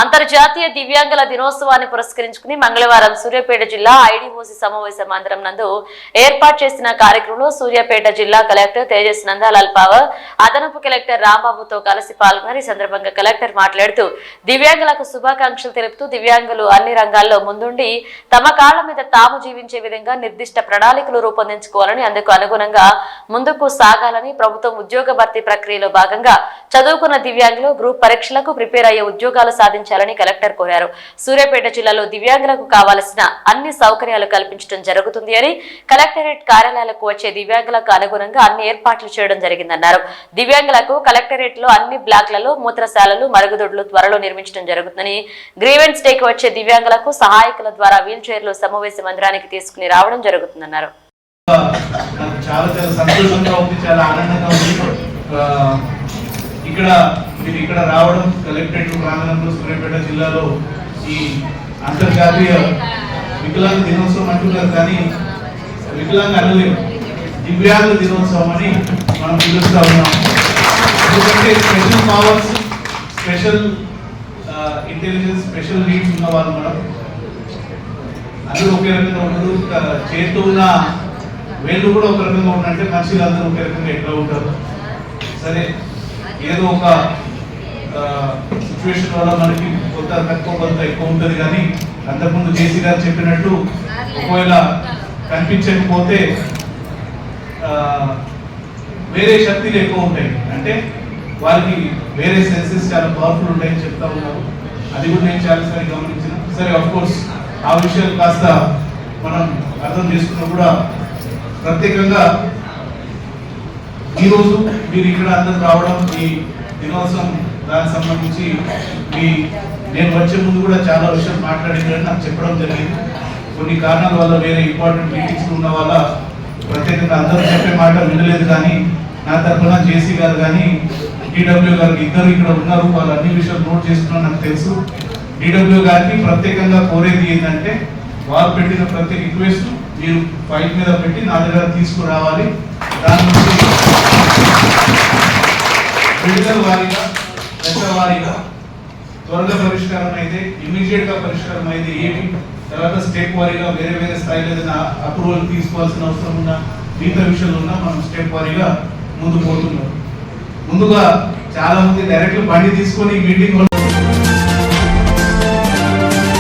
అంతర్జాతీయ దివ్యాంగుల దినోత్సవాన్ని పురస్కరించుకుని మంగళవారం సూర్యాపేట జిల్లా ఐడిఓసి సమావేశ మందిరం నందు ఏర్పాటు చేసిన కార్యక్రమంలో సూర్యాపేట జిల్లా కలెక్టర్ తేజస్ నందాలాల్ పవర్ అదనపు కలెక్టర్ రాంబాబుతో కలిసి పాల్గొన్నారు. ఈ సందర్భంగా కలెక్టర్ మాట్లాడుతూ దివ్యాంగులకు శుభాకాంక్షలు తెలుపుతూ దివ్యాంగులు అన్ని రంగాల్లో ముందుండి తమ కాళ్ల మీద తాము జీవించే విధంగా నిర్దిష్ట ప్రణాళికలు రూపొందించుకోవాలని, అందుకు అనుగుణంగా ముందుకు సాగాలని, ప్రభుత్వం ఉద్యోగ భర్తీ ప్రక్రియలో భాగంగా చదువుకున్న దివ్యాంగులు గ్రూప్ పరీక్షలకు ప్రిపేర్ అయ్యే ఉద్యోగాలు సాధించాలని కలెక్టర్ కోరారు. సూర్యాపేట జిల్లాలో దివ్యాంగులకు కావాల్సిన అన్ని సౌకర్యాలు కల్పించడం జరుగుతుంది అని, కలెక్టరేట్ కార్యాలయాలకు వచ్చే దివ్యాంగులకు అనుగుణంగా అన్ని ఏర్పాట్లు చేయడం జరిగిందన్నారు. దివ్యాంగులకు కలెక్టరేట్ లో అన్ని బ్లాక్లలో మూత్రశాలలు, మరుగుదొడ్లు త్వరలో నిర్మించడం జరుగుతుందని, గ్రీవెన్స్ డేకి వచ్చే దివ్యాంగులకు సహాయకుల ద్వారా వీల్ చైర్లు సమావేశ మందిరానికి తీసుకుని రావడం జరుగుతుందన్నారు. ఇక్కడ రావడం కలెక్టరేట్ ప్రాంగణంలో సూర్యాపేట జిల్లాలో ఈ అంతర్జాతీయ వికలాంగ దినోత్సవం అంటున్నారు, కానీ వికలాంగ అనలేము, దివ్యాంగ దినోత్సవం అని మనం పిలుస్తూ ఉన్నాం. ఎందుకంటే special powers, special intelligence, special needs ఉన్న వాళ్ళు మనం అందరూ ఒకే రకంగా ఉండదు. చేస్తూ ఉన్న వేళ్ళు కూడా ఒక రకంగా ఉన్నట్టే మనుషులు అందరూ ఒకే రకంగా ఎట్లా ఉంటారు. సరే, ఏదో ఒక సిచ్యువేషన్ వల్ల మనకి కొంత తక్కువ కొంత ఎక్కువ ఉంటుంది, కానీ అంతకుముందు జేసీ గారు చెప్పినట్టు ఒకవేళ కనిపించకపోతే వేరే శక్తులు ఎక్కువ ఉంటాయి, అంటే వారికి వేరే సెన్సెస్ చాలా పవర్ఫుల్ ఉంటాయని చెప్తా ఉన్నారు. అది కూడా నేను చాలాసారి గమనించిన. సరే, ఆఫ్ కోర్స్ ఆ విషయాలు కాస్త మనం అర్థం చేసుకున్నా కూడా ప్రత్యేకంగా ఈరోజు మీరు ఇక్కడ అందరూ రావడం, ఈ దినోత్సవం దానికి సంబంధించి నేను వచ్చే ముందు కూడా చాలా విషయాలు మాట్లాడిందని నాకు చెప్పడం జరిగింది. కొన్ని కారణాల వల్ల వేరే ఇంపార్టెంట్ మీటింగ్స్ ఉన్న వల్ల ప్రత్యేకంగా అందరూ చెప్పే మాట వినలేదు, కానీ నా తరఫున జేసీ గారు కానీ డిడబ్ల్యూ గారికి ఇద్దరు ఇక్కడ ఉన్నారు, వాళ్ళు అన్ని విషయాలు నోట్ చేసుకున్నా నాకు తెలుసు. డిడబ్ల్యూ గారికి ప్రత్యేకంగా కోరేది ఏంటంటే, వారు పెట్టిన ప్రతి రిక్వెస్ట్ మీరు ఫైల్ మీద పెట్టి నా దగ్గర తీసుకురావాలి. దాని నుంచి విడుదల వారీగా, దశ వారీగా త్వరగా పరిష్కారం అయితే, ఇమీడియట్ గా పరిష్కారం అయితే ఏమి, తర్వాత స్టెప్ వారీగా వేరే వేరే స్థాయిలో ఏదైనా అప్రూవల్ తీసుకోవాల్సిన అవసరం ఉన్నా, మిగతా విషయాలు ఉన్నా మనం స్టెప్ వారీగా ముందు పోతున్నాం. ముందుగా చాలా మంది డైరెక్ట్ బండి తీసుకొని మీటింగ్